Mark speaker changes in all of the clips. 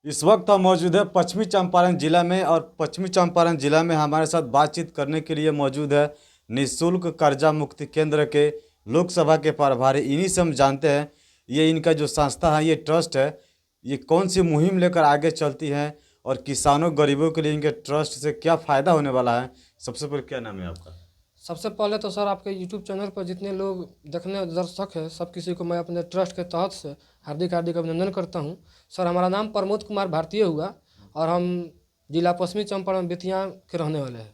Speaker 1: इस वक्त हम मौजूद है पश्चिमी चंपारण जिला में और पश्चिमी चंपारण जिला में हमारे साथ बातचीत करने के लिए मौजूद है निःशुल्क कर्जा मुक्ति केंद्र के लोकसभा के प्रभारी। इन्हीं से हम जानते हैं ये इनका जो संस्था है, ये ट्रस्ट है, ये कौन सी मुहिम लेकर आगे चलती है और किसानों गरीबों के लिए इनके ट्रस्ट से क्या फ़ायदा होने वाला है। सबसे पहले क्या नाम है आपका?
Speaker 2: सबसे पहले तो सर आपके यूट्यूब चैनल पर जितने लोग देखने दर्शक हैं सब किसी को मैं अपने ट्रस्ट के तहत से हार्दिक हार्दिक अभिनंदन करता हूं। सर हमारा नाम प्रमोद कुमार भारतीय हुआ और हम जिला पश्चिमी चंपारण बेतिया के रहने वाले हैं।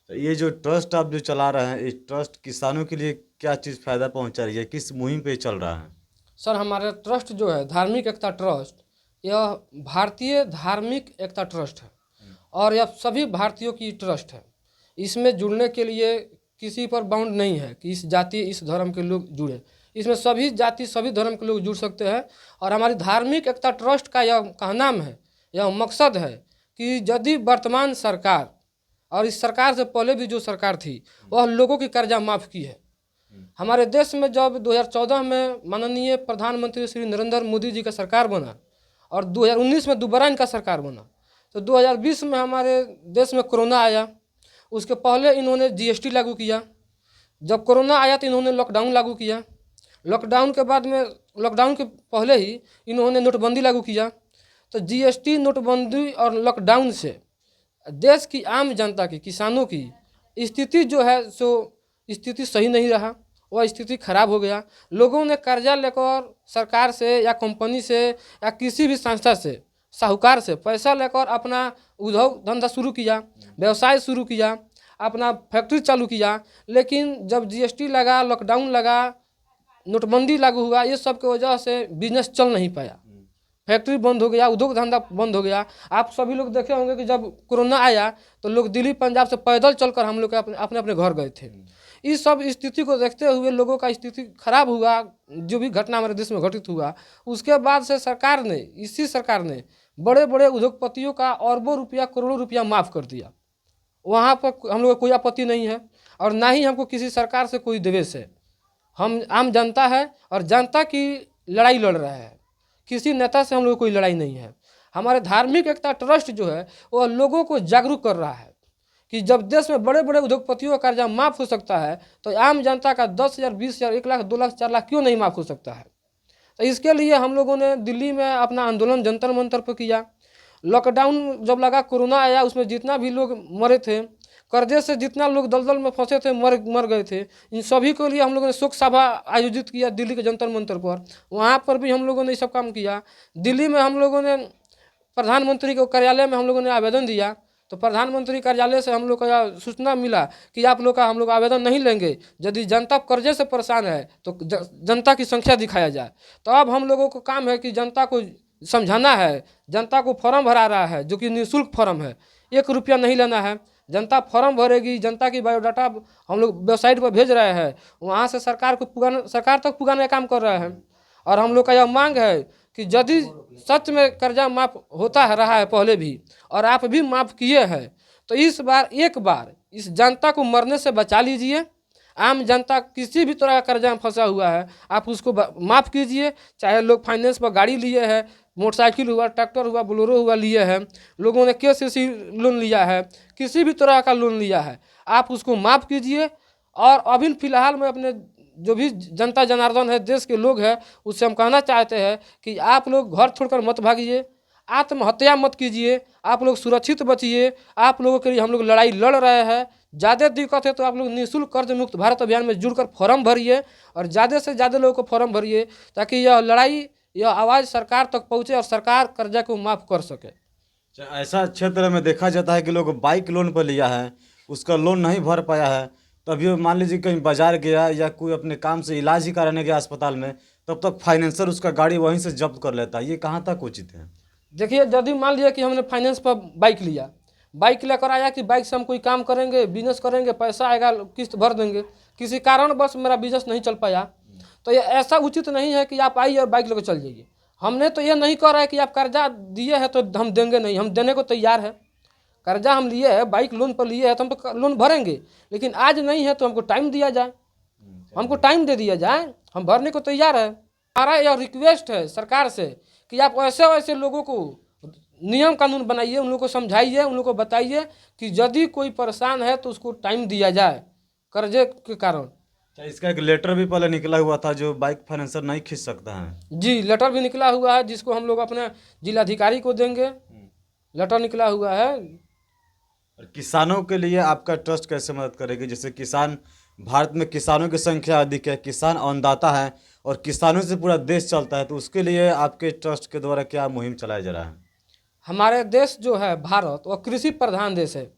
Speaker 1: तो ये जो ट्रस्ट आप जो चला रहे हैं, इस ट्रस्ट किसानों के लिए क्या चीज़ फ़ायदा पहुंचा रही है, किस मुहिम पे चल रहा है?
Speaker 2: सर हमारा ट्रस्ट जो है धार्मिक एकता ट्रस्ट, यह भारतीय धार्मिक एकता ट्रस्ट है और यह सभी भारतीयों की ट्रस्ट है। इसमें जुड़ने के लिए किसी पर बाउंड नहीं है कि इस जाति इस धर्म के लोग जुड़े। इसमें सभी जाति सभी धर्म के लोग जुड़ सकते हैं और हमारी धार्मिक एकता ट्रस्ट का यह कहनाम है, यह मकसद है कि यदि वर्तमान सरकार और इस सरकार से पहले भी जो सरकार थी वह लोगों की कर्जा माफ़ की है। हमारे देश में जब 2014 में माननीय प्रधानमंत्री श्री नरेंद्र मोदी जी का सरकार बना और 2019 में दोबारा इनका सरकार बना, तो 2020 में हमारे देश में कोरोना आया। उसके पहले इन्होंने जीएसटी लागू किया। जब कोरोना आया तो इन्होंने लॉकडाउन लागू किया। लॉकडाउन के बाद में लॉकडाउन के पहले ही इन्होंने नोटबंदी लागू किया। तो जीएसटी, नोटबंदी और लॉकडाउन से देश की आम जनता की, किसानों की स्थिति जो है सो स्थिति सही नहीं रहा, वह स्थिति खराब हो गया। लोगों ने कर्जा लेकर सरकार से या कंपनी से या किसी भी संस्था से, साहूकार से पैसा लेकर अपना उद्योग धंधा शुरू किया, व्यवसाय शुरू किया, अपना फैक्ट्री चालू किया। लेकिन जब जीएसटी लगा, लॉकडाउन लगा, नोटबंदी लागू हुआ, ये सब की वजह से बिजनेस चल नहीं पाया, फैक्ट्री बंद हो गया, उद्योग धंधा बंद हो गया। आप सभी लोग देखे होंगे कि जब कोरोना आया तो लोग दिल्ली पंजाब से पैदल चलकर हम लोग अपने अपने घर गए थे। इस सब स्थिति को देखते हुए लोगों का स्थिति खराब हुआ, जो भी घटना हमारे देश में घटित हुआ। उसके बाद से सरकार ने, इसी सरकार ने बड़े बड़े उद्योगपतियों का अरबों रुपया, करोड़ों रुपया माफ़ कर दिया। वहाँ पर हम लोग को कोई आपत्ति नहीं है और ना ही हमको किसी सरकार से कोई द्वेष है। हम आम जनता है और जनता की लड़ाई लड़ रहे हैं, किसी नेता से हम लोग कोई लड़ाई नहीं है। हमारे धार्मिक एकता ट्रस्ट जो है वह लोगों को जागरूक कर रहा है कि जब देश में बड़े बड़े उद्योगपतियों का कर्जा माफ़ हो सकता है तो आम जनता का 10,000, 20,000, 1 लाख, 2 लाख, 4 लाख क्यों नहीं माफ़ हो सकता है। तो इसके लिए हम लोगों ने दिल्ली में अपना आंदोलन जंतर मंतर पर किया। लॉकडाउन जब लगा, कोरोना आया, उसमें जितना भी लोग मरे थे, कर्जे से जितना लोग दलदल में फंसे थे, मर गए थे, इन सभी के लिए हम लोगों ने शोक सभा आयोजित किया दिल्ली के जंतर मंतर पर। वहाँ पर भी हम लोगों ने ये सब काम किया। दिल्ली में हम लोगों ने प्रधानमंत्री के कार्यालय में हम लोगों ने आवेदन दिया तो प्रधानमंत्री कार्यालय से हम लोग का सूचना मिला कि आप लोग का हम लोग आवेदन नहीं लेंगे, यदि जनता कर्जे से परेशान है तो जनता की संख्या दिखाया जाए। तो अब हम लोगों को काम है कि जनता को समझाना है। जनता को फॉर्म भरा रहा है जो कि निःशुल्क फॉर्म है, 1 रुपया नहीं लेना है। जनता फॉर्म भरेगी, जनता की बायोडाटा हम लोग वेबसाइट पर भेज रहे हैं, वहाँ से सरकार तक पुगाने का काम कर रहे हैं। और हम लोग का यह मांग है कि यदि सच में कर्जा माफ़ होता है रहा है पहले भी और आप भी माफ़ किए हैं तो इस बार एक बार इस जनता को मरने से बचा लीजिए। आम जनता किसी भी तरह का कर्जा में फंसा हुआ है, आप उसको माफ़ कीजिए। चाहे लोग फाइनेंस पर गाड़ी लिए हैं, मोटरसाइकिल हुआ, ट्रैक्टर हुआ, बोलेरो हुआ लिए हैं, लोगों ने केसीसी लोन लिया है, किसी भी तरह का लोन लिया है, आप उसको माफ़ कीजिए। और अभी फ़िलहाल में अपने जो भी जनता जनार्दन है, देश के लोग हैं, उससे हम कहना चाहते हैं कि आप लोग घर छोड़कर मत भागिए, आत्महत्या मत कीजिए, आप लोग सुरक्षित बचिए। आप लोगों के लिए हम लोग लड़ाई लड़ रहे हैं। ज़्यादा दिक्कत है तो आप लोग निःशुल्क कर्ज मुक्त भारत अभियान में जुड़कर फॉर्म भरिए और ज़्यादा से ज़्यादा लोगों को फॉर्म भरिए ताकि यह लड़ाई, यह आवाज़ सरकार तक पहुँचे और सरकार कर्जा को माफ़ कर सके।
Speaker 1: ऐसा क्षेत्र में देखा जाता है कि लोग बाइक लोन पर लिया है, उसका लोन नहीं भर पाया है, तभी मान लीजिए कहीं बाजार गया या कोई अपने काम से इलाज ही कराने गया अस्पताल में, तब तक फाइनेंसर उसका गाड़ी वहीं से जब्त कर लेता है। ये कहाँ तक उचित है?
Speaker 2: देखिए, यदि मान लिया कि हमने फाइनेंस पर बाइक लिया, बाइक लेकर आया कि बाइक से हम कोई काम करेंगे, बिजनेस करेंगे, पैसा आएगा, किस्त भर देंगे, किसी कारण बस मेरा बिजनेस नहीं चल पाया, तो ये ऐसा उचित नहीं है कि आप आइए और बाइक लेकर चल जाइए। हमने तो ये नहीं कह रहा है कि आप कर्जा दिए हैं तो हम देंगे नहीं, हम देने को तैयार है। कर्जा हम लिए हैं, बाइक लोन पर लिए हैं तो हम तो लोन भरेंगे, लेकिन आज नहीं है तो हमको टाइम दिया जाए, हमको टाइम दे दिया जाए, हम भरने को तैयार है। हमारा यह रिक्वेस्ट है सरकार से कि आप ऐसे ऐसे लोगों को नियम कानून बनाइए, उन लोगों को समझाइए, उन लोगों को बताइए कि यदि कोई परेशान है तो उसको टाइम दिया जाए कर्जे के कारण।
Speaker 1: अच्छा, इसका एक लेटर भी पहले निकला हुआ था जो बाइक फाइनेंसर नहीं खींच सकता है।
Speaker 2: जी, लेटर भी निकला हुआ है जिसको हम लोग अपने जिलाधिकारी को देंगे। लेटर निकला हुआ है।
Speaker 1: और किसानों के लिए आपका ट्रस्ट कैसे मदद करेगी? जैसे किसान, भारत में किसानों की संख्या अधिक है, किसान अन्नदाता है और किसानों से पूरा देश चलता है, तो उसके लिए आपके ट्रस्ट के द्वारा क्या मुहिम चलाया जा रहा है?
Speaker 2: हमारे देश जो है भारत, वह कृषि प्रधान देश है।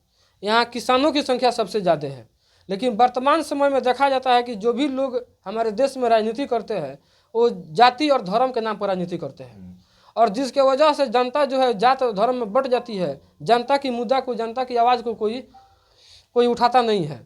Speaker 2: यहाँ किसानों की संख्या सबसे ज़्यादा है। लेकिन वर्तमान समय में देखा जाता है कि जो भी लोग हमारे देश में राजनीति करते हैं वो जाति और धर्म के नाम पर राजनीति करते हैं, और जिसके वजह से जनता जो है जात और धर्म में बट जाती है। जनता की मुद्दा को, जनता की आवाज़ को कोई उठाता नहीं है,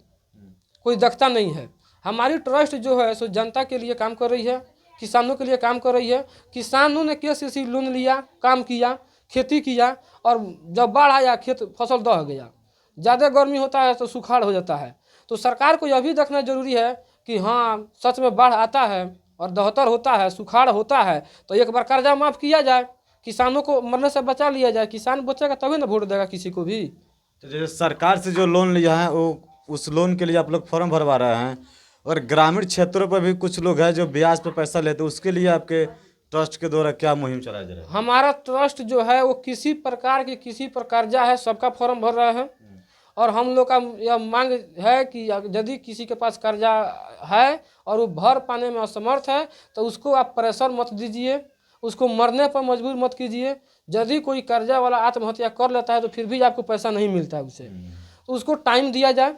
Speaker 2: कोई देखता नहीं है। हमारी ट्रस्ट जो है सो जनता के लिए काम कर रही है, किसानों के लिए काम कर रही है। किसानों ने KCC लोन लिया, काम किया, खेती किया, और जब बाढ़ आया खेत फसल दह गया। ज़्यादा गर्मी होता है तो सुखाड़ हो जाता है। तो सरकार को यह भी देखना जरूरी है कि हाँ, सच में बाढ़ आता है और दहतर होता है, सुखाड़ होता है, तो एक बार कर्जा माफ़ किया जाए, किसानों को मरने से बचा लिया जाए। किसान बचेगा तभी ना वोट देगा किसी को भी।
Speaker 1: तो जैसे सरकार से जो लोन लिया है वो, उस लोन के लिए आप लोग फॉर्म भरवा रहे हैं, और ग्रामीण क्षेत्रों पर भी कुछ लोग हैं जो ब्याज पर पैसा लेते हैं, उसके लिए आपके ट्रस्ट के द्वारा क्या मुहिम चलाया जा रहा है?
Speaker 2: हमारा ट्रस्ट जो है वो किसी प्रकार पर कर्जा है सबका फॉर्म भर रहे हैं। और हम लोग का यह मांग है कि यदि किसी के पास कर्जा है और वो भर पाने में असमर्थ है तो उसको आप प्रेशर मत दीजिए, उसको मरने पर मजबूर मत कीजिए। यदि कोई कर्जा वाला आत्महत्या कर लेता है तो फिर भी आपको पैसा नहीं मिलता है उसे, तो उसको टाइम दिया जाए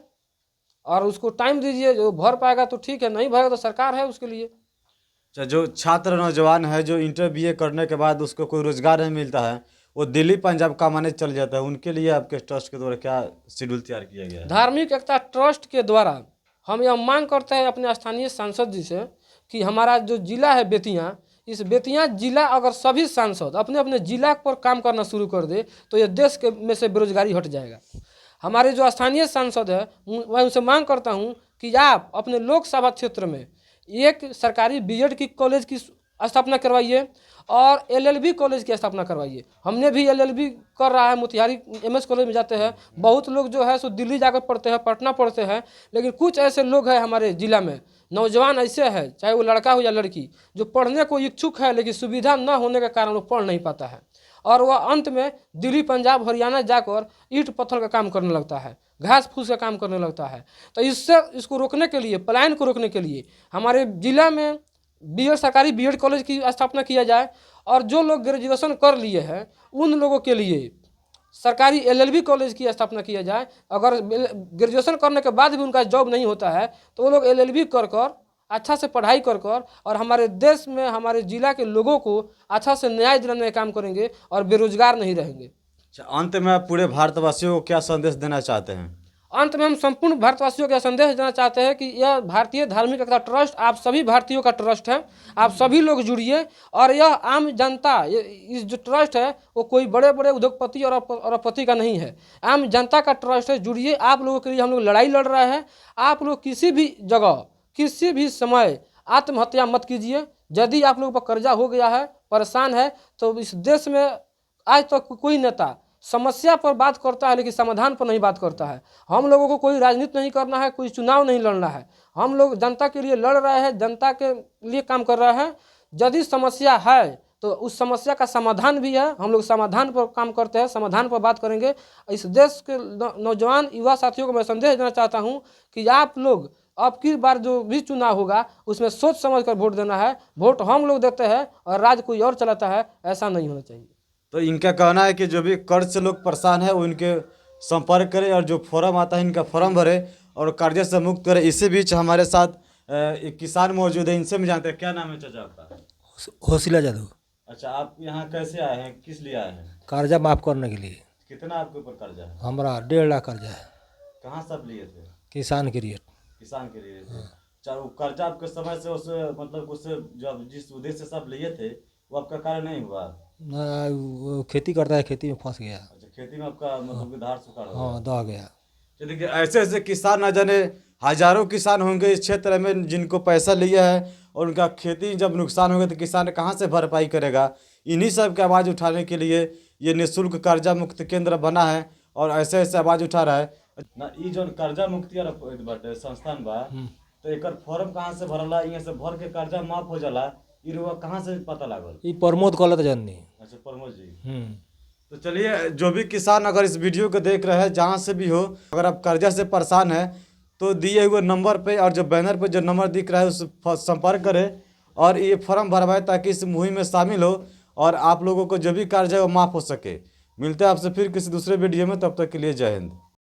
Speaker 2: और उसको टाइम दीजिए। जो भर पाएगा तो ठीक है, नहीं भरेगा तो सरकार है उसके लिए।
Speaker 1: अच्छा, जो छात्र नौजवान है जो इंटर BA करने के बाद उसको कोई रोजगार नहीं मिलता है, वो दिल्ली पंजाब कमाने चल जाता है, उनके लिए आपके ट्रस्ट के द्वारा क्या शेड्यूल तैयार किया गया है?
Speaker 2: धार्मिक एकता ट्रस्ट के द्वारा हम यह मांग करते हैं अपने स्थानीय सांसद जी से कि हमारा जो जिला है बेतिया, इस बेतिया जिला अगर सभी सांसद अपने अपने जिला पर काम करना शुरू कर दे तो ये देश के में से बेरोजगारी हट जाएगा। हमारे जो स्थानीय सांसद है मैं उनसे मांग करता हूँ कि आप अपने लोकसभा क्षेत्र में एक सरकारी BEd की कॉलेज की स्थापना करवाइए और LLB कॉलेज की स्थापना करवाइए। हमने भी LLB कर रहा है, मोतिहारी MS कॉलेज में जाते हैं। बहुत लोग जो है सो दिल्ली जाकर पढ़ते हैं, पटना पढ़ते हैं, लेकिन कुछ ऐसे लोग हैं हमारे ज़िला में, नौजवान ऐसे हैं, चाहे वो लड़का हो या लड़की, जो पढ़ने को इच्छुक है लेकिन सुविधा न होने के कारण वो पढ़ नहीं पाता है, और वह अंत में दिल्ली पंजाब हरियाणा जाकर ईंट पत्थर का काम करने लगता है, घास फूस का काम करने लगता है। तो इसको रोकने के लिए, पलायन को रोकने के लिए हमारे ज़िला में सरकारी BEd कॉलेज की स्थापना किया जाए, और जो लोग ग्रेजुएशन कर लिए हैं उन लोगों के लिए सरकारी LLB कॉलेज की स्थापना किया जाए। अगर ग्रेजुएशन करने के बाद भी उनका जॉब नहीं होता है तो वो लोग LLB कर अच्छा से पढ़ाई कर और हमारे देश में हमारे ज़िला के लोगों को अच्छा से न्याय दिलाने का काम करेंगे और बेरोजगार नहीं रहेंगे।
Speaker 1: अच्छा, अंत में आप पूरे भारतवासियों को क्या संदेश देना चाहते हैं?
Speaker 2: अंत में हम संपूर्ण भारतवासियों को संदेश देना चाहते हैं कि यह भारतीय धार्मिक एकता ट्रस्ट आप सभी भारतीयों का ट्रस्ट है। आप सभी लोग जुड़िए, और यह आम जनता, इस जो ट्रस्ट है वो कोई बड़े बड़े उद्योगपति और अरबपति का नहीं है, आम जनता का ट्रस्ट है। जुड़िए, आप लोगों के लिए हम लोग लड़ाई लड़ रहे हैं। आप लोग किसी भी जगह किसी भी समय आत्महत्या मत कीजिए। यदि आप लोगों पर कर्जा हो गया है, परेशान है, तो इस देश में आज तक कोई नेता समस्या पर बात करता है लेकिन समाधान पर नहीं बात करता है। हम लोगों को कोई राजनीति नहीं करना है, कोई चुनाव नहीं लड़ना है। हम लोग जनता के लिए लड़ रहे हैं, जनता के लिए काम कर रहे हैं। यदि समस्या है तो उस समस्या का समाधान भी है, हम लोग समाधान पर काम करते हैं, समाधान पर बात करेंगे। इस देश के नौजवान युवा साथियों को मैं संदेश देना चाहता हूँ कि आप लोग अब की बार जो भी चुनाव होगा उसमें सोच समझ कर वोट देना है। वोट हम लोग देते हैं और राज कोई और चलाता है, ऐसा नहीं होना चाहिए।
Speaker 1: तो इनका कहना है कि जो भी कर्ज से लोग परेशान है वो इनके संपर्क करें और जो फॉर्म आता है इनका फॉर्म भरे और कर्जे से मुक्त करें। इसी बीच हमारे साथ एक किसान मौजूद है, इनसे भी जानते हैं। क्या नाम है चाचा आपका?
Speaker 3: हौसला जादव।
Speaker 1: अच्छा, आप यहाँ कैसे आए हैं, किस लिए आए हैं?
Speaker 3: कर्जा माफ करने के लिए।
Speaker 1: कितना आपके ऊपर कर्जा है?
Speaker 3: हमारा 1.5 लाख कर्जा है।
Speaker 1: कहाँ से आप लिए थे?
Speaker 3: किसान के लिए।
Speaker 1: किसान के लिए थे। अच्छा, वो कर्जा आपके समय से उस मतलब उससे जब जिस उद्देश्य से आप लिए थे वो आपका कार्य नहीं हुआ?
Speaker 3: वो खेती करता है, खेती में फंस गया।
Speaker 1: अच्छा, खेती में आपका मतलब कि धार सुखाड़ हो गया?
Speaker 3: हाँ, दह गया।
Speaker 1: तो देखिए, ऐसे ऐसे किसान न जाने हजारों किसान होंगे इस क्षेत्र में जिनको पैसा लिया है, और उनका खेती जब नुकसान होगा तो किसान कहाँ से भरपाई करेगा। इन्हीं सब की आवाज़ उठाने के लिए ये निःशुल्क कर्जा मुक्ति केंद्र बना है और ऐसे ऐसे आवाज उठा रहा है ना। ई जो कर्जा मुक्ति बाटे संस्थान बा, तो एकर फॉर्म कहाँ से भरला, यहाँ से भर के कर्जा माफ हो जाला, ई रुआ कहाँ से पता लागल?
Speaker 3: ये प्रमोद कहलत जननी।
Speaker 1: अच्छा, प्रमोद जी। तो चलिए, जो भी किसान अगर इस वीडियो को देख रहे हैं, जहाँ से भी हो, अगर आप कर्जा से परेशान है तो दिए हुए नंबर पे और जो बैनर पे जो नंबर दिख रहा है उस संपर्क करें और ये फॉर्म भरवाएं ताकि इस मुहिम में शामिल हो और आप लोगों को जो भी कर्जा है वो माफ़ हो सके। मिलते हैं आपसे फिर किसी दूसरे वीडियो में, तब तक के लिए जय हिंद।